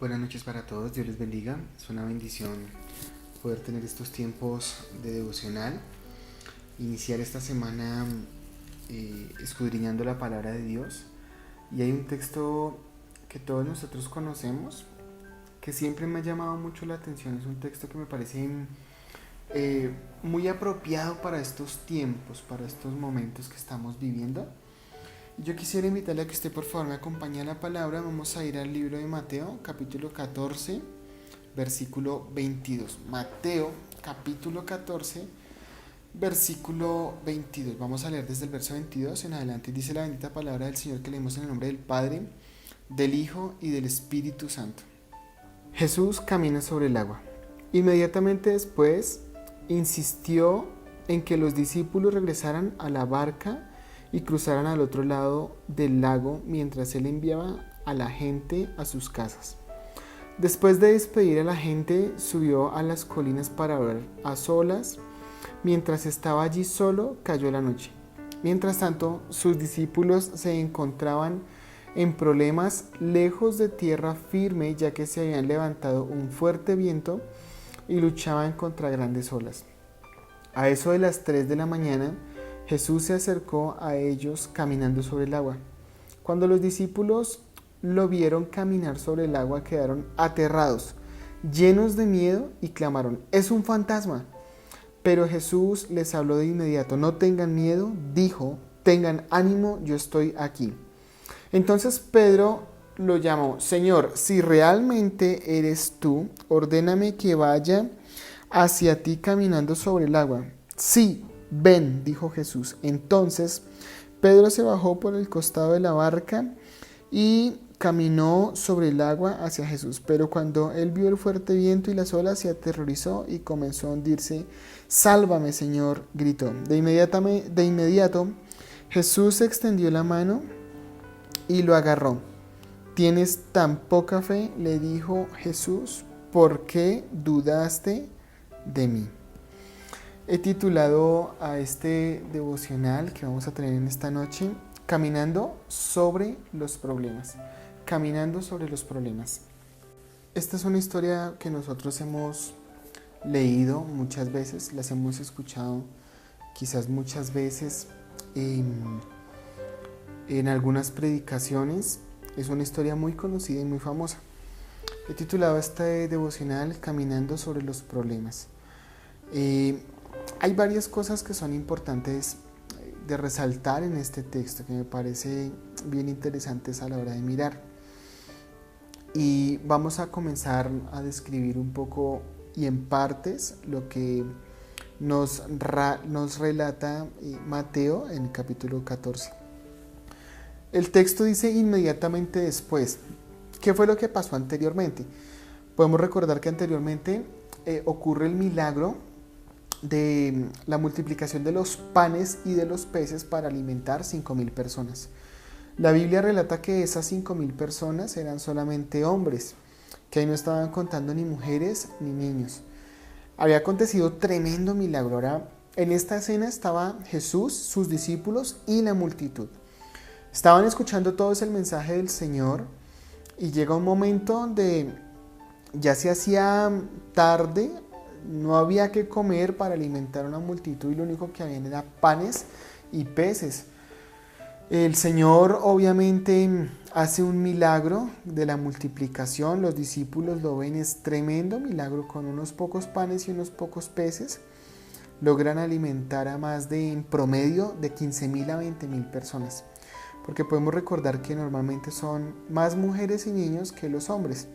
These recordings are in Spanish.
Buenas noches para todos, Dios les bendiga. Es una bendición poder tener estos tiempos de devocional, iniciar esta semana escudriñando la palabra de Dios. Y hay un texto que todos nosotros conocemos, que siempre me ha llamado mucho la atención. Es un texto que me parece muy apropiado para estos tiempos, para estos momentos que estamos viviendo. Yo quisiera invitarle a que usted por favor me acompañe a la palabra. Vamos a ir al libro de Mateo, capítulo 14, versículo 22. Mateo, capítulo 14, versículo 22. Vamos a leer desde el verso 22 en adelante. Dice la bendita palabra del Señor que leemos en el nombre del Padre, del Hijo y del Espíritu Santo. Jesús camina sobre el agua. Inmediatamente después insistió en que los discípulos regresaran a la barca y cruzaran al otro lado del lago mientras él enviaba a la gente a sus casas. Después de despedir a la gente, subió a las colinas para orar a solas. Mientras estaba allí solo, cayó la noche. Mientras tanto, sus discípulos se encontraban en problemas lejos de tierra firme, ya que se habían levantado un fuerte viento y luchaban contra grandes olas. A eso de las 3 de la mañana, Jesús se acercó a ellos caminando sobre el agua. Cuando los discípulos lo vieron caminar sobre el agua, quedaron aterrados, llenos de miedo y clamaron: «¡Es un fantasma!». Pero Jesús les habló de inmediato. «No tengan miedo», dijo, «tengan ánimo, yo estoy aquí». Entonces Pedro lo llamó: «Señor, si realmente eres tú, ordéname que vaya hacia ti caminando sobre el agua». «Sí, ven», dijo Jesús. Entonces Pedro se bajó por el costado de la barca y caminó sobre el agua hacia Jesús. Pero cuando él vio el fuerte viento y las olas, se aterrorizó y comenzó a hundirse. «¡Sálvame, Señor!», gritó. De inmediato Jesús extendió la mano y lo agarró. «¿Tienes tan poca fe?», le dijo Jesús. «¿Por qué dudaste de mí?». He titulado a este devocional que vamos a tener en esta noche Caminando sobre los problemas. Caminando sobre los problemas. Esta es una historia que nosotros hemos leído muchas veces, las hemos escuchado quizás muchas veces en algunas predicaciones. Es una historia muy conocida y muy famosa. He titulado este devocional Caminando sobre los problemas. Hay varias cosas que son importantes de resaltar en este texto que me parece bien interesantes a la hora de mirar. Y vamos a comenzar a describir un poco y en partes lo que nos relata Mateo en el capítulo 14. El texto dice inmediatamente después. ¿Qué fue lo que pasó anteriormente? Podemos recordar que anteriormente ocurre el milagro de la multiplicación de los panes y de los peces para alimentar 5,000 personas. La Biblia relata que esas 5,000 personas eran solamente hombres, que ahí no estaban contando ni mujeres ni niños. Había acontecido tremendo milagro. Ahora, en esta escena estaba Jesús, sus discípulos y la multitud. Estaban escuchando todos el mensaje del Señor y llega un momento donde ya se hacía tarde. No había que comer para alimentar a una multitud y lo único que habían era panes y peces. El Señor obviamente hace un milagro de la multiplicación. Los discípulos lo ven, es tremendo milagro. Con unos pocos panes y unos pocos peces logran alimentar a más de, en promedio, de 15,000 a 20,000 personas. Porque podemos recordar que normalmente son más mujeres y niños que los hombres.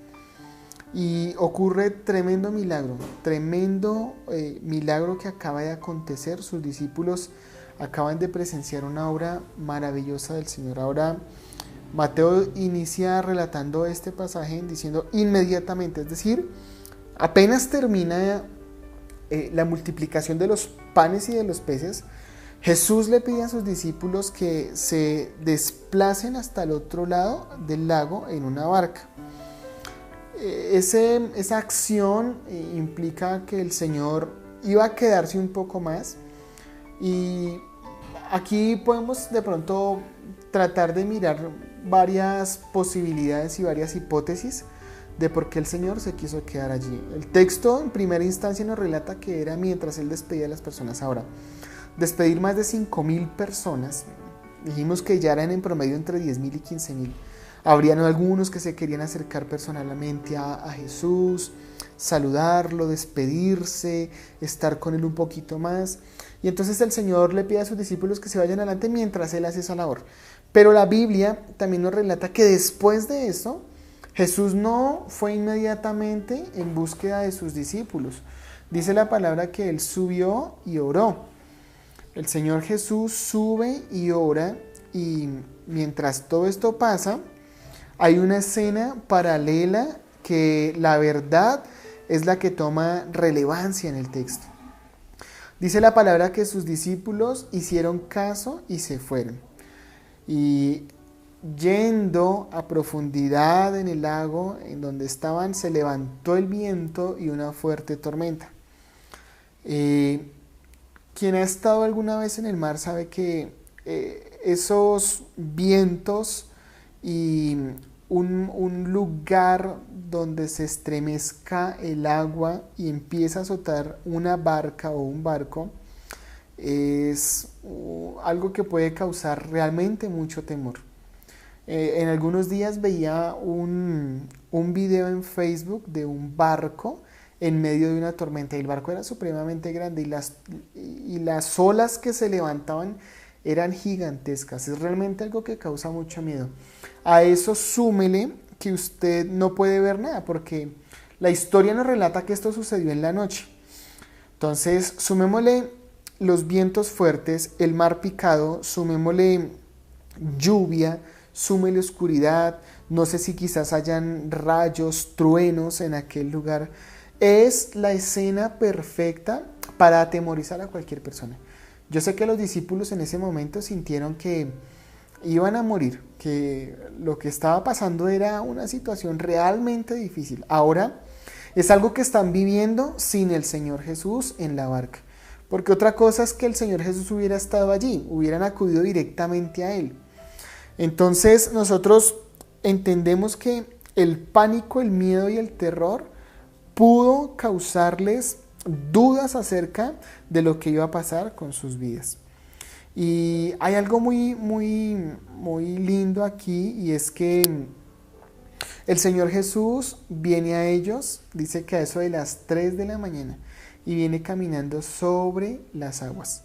Y ocurre tremendo milagro que acaba de acontecer. Sus discípulos acaban de presenciar una obra maravillosa del Señor. Ahora Mateo inicia relatando este pasaje diciendo inmediatamente, es decir, apenas termina la multiplicación de los panes y de los peces, Jesús le pide a sus discípulos que se desplacen hasta el otro lado del lago en una barca. Esa acción implica que el Señor iba a quedarse un poco más, y aquí podemos de pronto tratar de mirar varias posibilidades y varias hipótesis de por qué el Señor se quiso quedar allí. El texto en primera instancia nos relata que era mientras Él despedía a las personas. Ahora, despedir más de 5.000 personas, dijimos que ya eran en promedio entre 10.000 y 15.000. Habrían algunos que se querían acercar personalmente a Jesús, saludarlo, despedirse, estar con Él un poquito más. Y entonces el Señor le pide a sus discípulos que se vayan adelante mientras Él hace esa labor. Pero la Biblia también nos relata que después de eso, Jesús no fue inmediatamente en búsqueda de sus discípulos. Dice la palabra que Él subió y oró. El Señor Jesús sube y ora, y mientras todo esto pasa, hay una escena paralela que la verdad es la que toma relevancia en el texto. Dice la palabra que sus discípulos hicieron caso y se fueron. Y yendo a profundidad en el lago en donde estaban, se levantó el viento y una fuerte tormenta. Quien ha estado alguna vez en el mar sabe que esos vientos y un lugar donde se estremezca el agua y empieza a azotar una barca o un barco es algo que puede causar realmente mucho temor. En algunos días veía un video en Facebook de un barco en medio de una tormenta, y el barco era supremamente grande y las olas que se levantaban eran gigantescas. Es realmente algo que causa mucho miedo. A eso súmele que usted no puede ver nada, porque la historia nos relata que esto sucedió en la noche. Entonces, sumémosle los vientos fuertes, el mar picado, sumémosle lluvia, súmele oscuridad, no sé si quizás hayan rayos, truenos en aquel lugar. Es la escena perfecta para atemorizar a cualquier persona. Yo sé que los discípulos en ese momento sintieron que iban a morir, que lo que estaba pasando era una situación realmente difícil. Ahora es algo que están viviendo sin el Señor Jesús en la barca. Porque otra cosa es que el Señor Jesús hubiera estado allí, hubieran acudido directamente a Él. Entonces nosotros entendemos que el pánico, el miedo y el terror pudo causarles dudas acerca de lo que iba a pasar con sus vidas. Y hay algo muy lindo aquí, y es que el Señor Jesús viene a ellos, dice que a eso de las 3 de la mañana, y viene caminando sobre las aguas.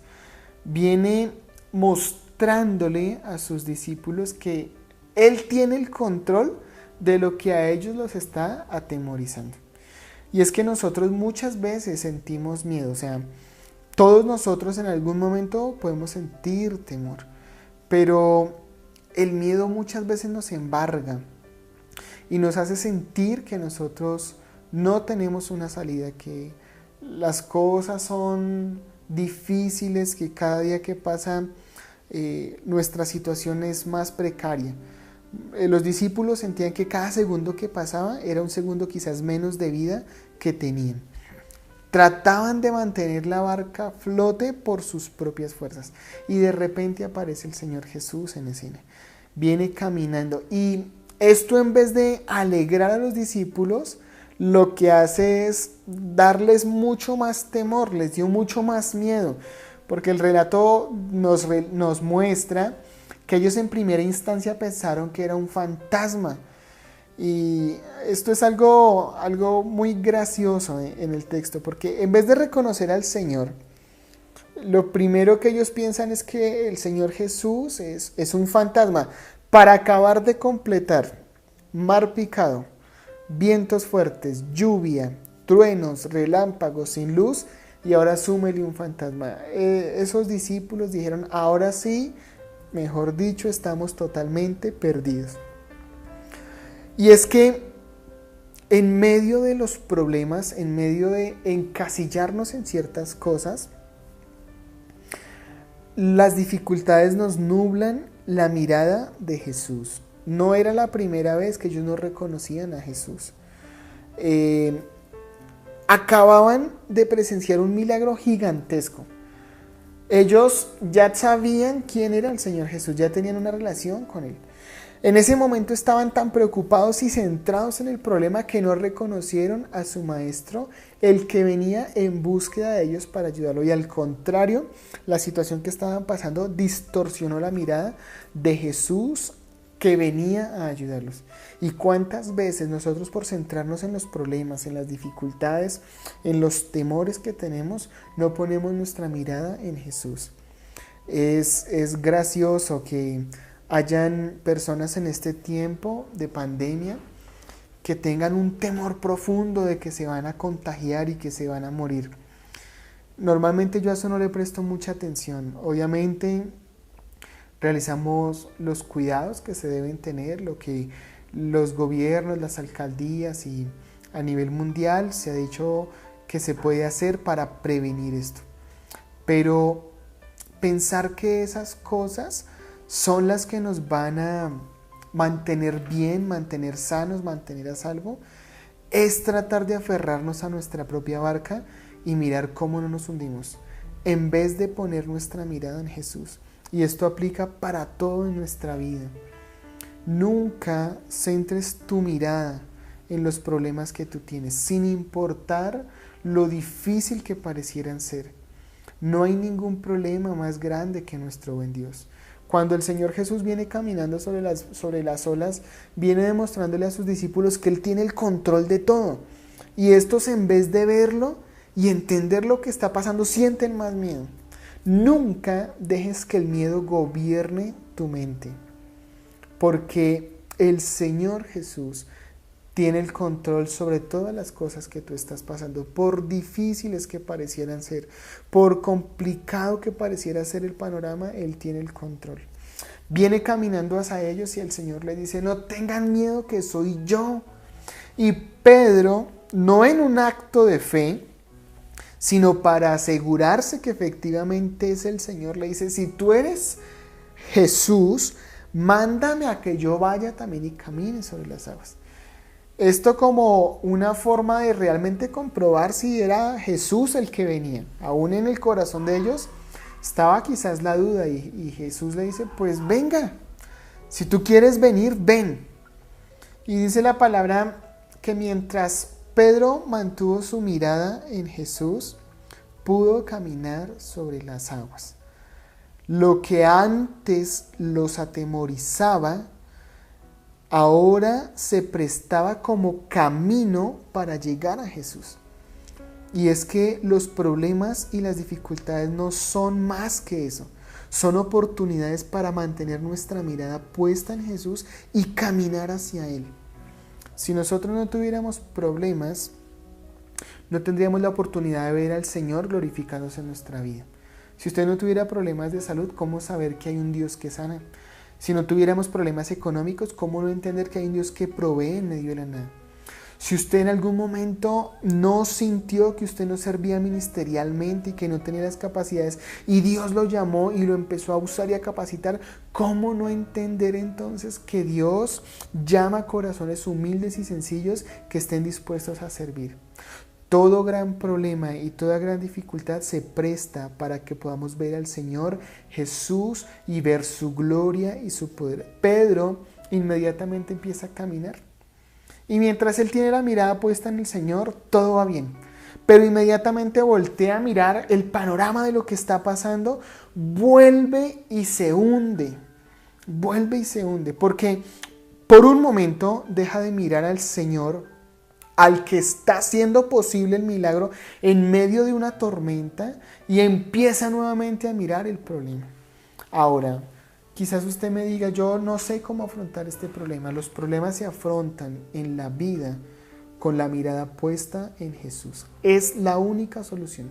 Viene mostrándole a sus discípulos que Él tiene el control de lo que a ellos los está atemorizando. Y es que nosotros muchas veces sentimos miedo, o sea, todos nosotros en algún momento podemos sentir temor, pero el miedo muchas veces nos embarga y nos hace sentir que nosotros no tenemos una salida, que las cosas son difíciles, que cada día que pasa nuestra situación es más precaria. Los discípulos sentían que cada segundo que pasaba era un segundo quizás menos de vida que tenían. Trataban de mantener la barca a flote por sus propias fuerzas, y de repente aparece el Señor Jesús en escena. Viene caminando, y esto, en vez de alegrar a los discípulos, lo que hace es darles mucho más temor, les dio mucho más miedo, porque el relato nos muestra que ellos en primera instancia pensaron que era un fantasma. Y esto es algo muy gracioso en el texto, porque en vez de reconocer al Señor, lo primero que ellos piensan es que el Señor Jesús es un fantasma. Para acabar de completar, mar picado, vientos fuertes, lluvia, truenos, relámpagos, sin luz, y ahora súmele un fantasma. Esos discípulos dijeron, ahora sí, mejor dicho, estamos totalmente perdidos. Y es que en medio de los problemas, en medio de encasillarnos en ciertas cosas, las dificultades nos nublan la mirada de Jesús. No era la primera vez que ellos no reconocían a Jesús. Acababan de presenciar un milagro gigantesco. Ellos ya sabían quién era el Señor Jesús, ya tenían una relación con Él. En ese momento estaban tan preocupados y centrados en el problema que no reconocieron a su maestro, el que venía en búsqueda de ellos para ayudarlo. Y al contrario, la situación que estaban pasando distorsionó la mirada de Jesús, que venía a ayudarlos. Y cuántas veces nosotros, por centrarnos en los problemas, en las dificultades, en los temores que tenemos, no ponemos nuestra mirada en Jesús. Es gracioso que hayan personas en este tiempo de pandemia que tengan un temor profundo de que se van a contagiar y que se van a morir. Normalmente yo a eso no le presto mucha atención. Obviamente realizamos los cuidados que se deben tener, lo que los gobiernos, las alcaldías y a nivel mundial se ha dicho que se puede hacer para prevenir esto. Pero pensar que esas cosas son las que nos van a mantener bien, mantener sanos, mantener a salvo, es tratar de aferrarnos a nuestra propia barca y mirar cómo no nos hundimos, en vez de poner nuestra mirada en Jesús. Y esto aplica para todo en nuestra vida. Nunca centres tu mirada en los problemas que tú tienes, sin importar lo difícil que parecieran ser. No hay ningún problema más grande que nuestro buen Dios. Cuando el Señor Jesús viene caminando sobre las olas, viene demostrándole a sus discípulos que Él tiene el control de todo. Y estos, en vez de verlo y entender lo que está pasando, sienten más miedo. Nunca dejes que el miedo gobierne tu mente, porque el Señor Jesús tiene el control sobre todas las cosas que tú estás pasando, por difíciles que parecieran ser, por complicado que pareciera ser el panorama, Él tiene el control. Viene caminando hacia ellos y el Señor le dice: no tengan miedo, que soy yo. Y Pedro, no en un acto de fe, sino para asegurarse que efectivamente es el Señor, le dice: si tú eres Jesús, mándame a que yo vaya también y camine sobre las aguas. Esto como una forma de realmente comprobar si era Jesús el que venía. Aún en el corazón de ellos estaba quizás la duda y Jesús le dice: pues venga, si tú quieres venir, ven. Y dice la palabra que mientras Pedro mantuvo su mirada en Jesús, pudo caminar sobre las aguas. Lo que antes los atemorizaba, ahora se prestaba como camino para llegar a Jesús. Y es que los problemas y las dificultades no son más que eso. Son oportunidades para mantener nuestra mirada puesta en Jesús y caminar hacia Él. Si nosotros no tuviéramos problemas, no tendríamos la oportunidad de ver al Señor glorificándose en nuestra vida. Si usted no tuviera problemas de salud, ¿cómo saber que hay un Dios que sana? Si no tuviéramos problemas económicos, ¿cómo no entender que hay un Dios que provee en medio de la nada? Si usted en algún momento no sintió que usted no servía ministerialmente y que no tenía las capacidades y Dios lo llamó y lo empezó a usar y a capacitar, ¿cómo no entender entonces que Dios llama a corazones humildes y sencillos que estén dispuestos a servir? Todo gran problema y toda gran dificultad se presta para que podamos ver al Señor Jesús y ver su gloria y su poder. Pedro inmediatamente empieza a caminar. Y mientras él tiene la mirada puesta en el Señor, todo va bien. Pero inmediatamente voltea a mirar el panorama de lo que está pasando, vuelve y se hunde. Vuelve y se hunde. Porque por un momento deja de mirar al Señor, al que está haciendo posible el milagro en medio de una tormenta, y empieza nuevamente a mirar el problema. Ahora, quizás usted me diga: yo no sé cómo afrontar este problema. Los problemas se afrontan en la vida con la mirada puesta en Jesús. Es la única solución.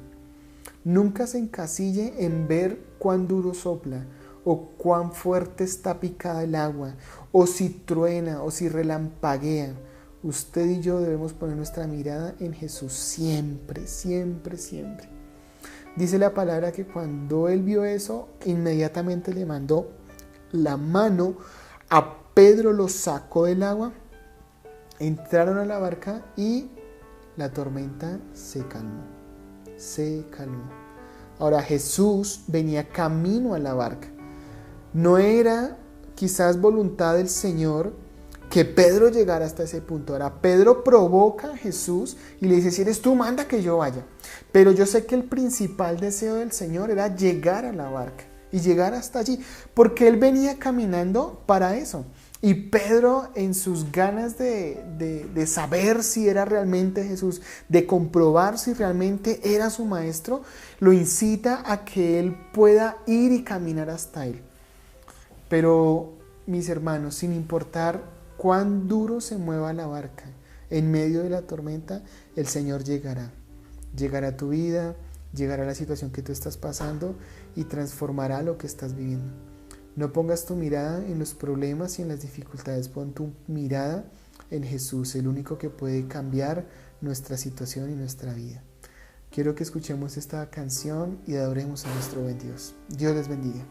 Nunca se encasille en ver cuán duro sopla, o cuán fuerte está picada el agua, o si truena, o si relampaguea. Usted y yo debemos poner nuestra mirada en Jesús siempre, siempre, siempre. Dice la palabra que cuando él vio eso, inmediatamente le mandó la mano a Pedro, lo sacó del agua, entraron a la barca y la tormenta se calmó. Se calmó. Ahora Jesús venía camino a la barca. No era quizás voluntad del Señor que Pedro llegara hasta ese punto. Ahora, Pedro provoca a Jesús y le dice, si eres tú, manda que yo vaya. Pero yo sé que el principal deseo del Señor era llegar a la barca y llegar hasta allí, porque él venía caminando para eso. Y Pedro, en sus ganas de saber si era realmente Jesús, de comprobar si realmente era su maestro, lo incita a que él pueda ir y caminar hasta él. Pero, mis hermanos, sin importar cuán duro se mueva la barca, en medio de la tormenta, el Señor llegará. Llegará a tu vida, llegará a la situación que tú estás pasando y transformará lo que estás viviendo. No pongas tu mirada en los problemas y en las dificultades, pon tu mirada en Jesús, el único que puede cambiar nuestra situación y nuestra vida. Quiero que escuchemos esta canción y adoremos a nuestro buen Dios. Dios les bendiga.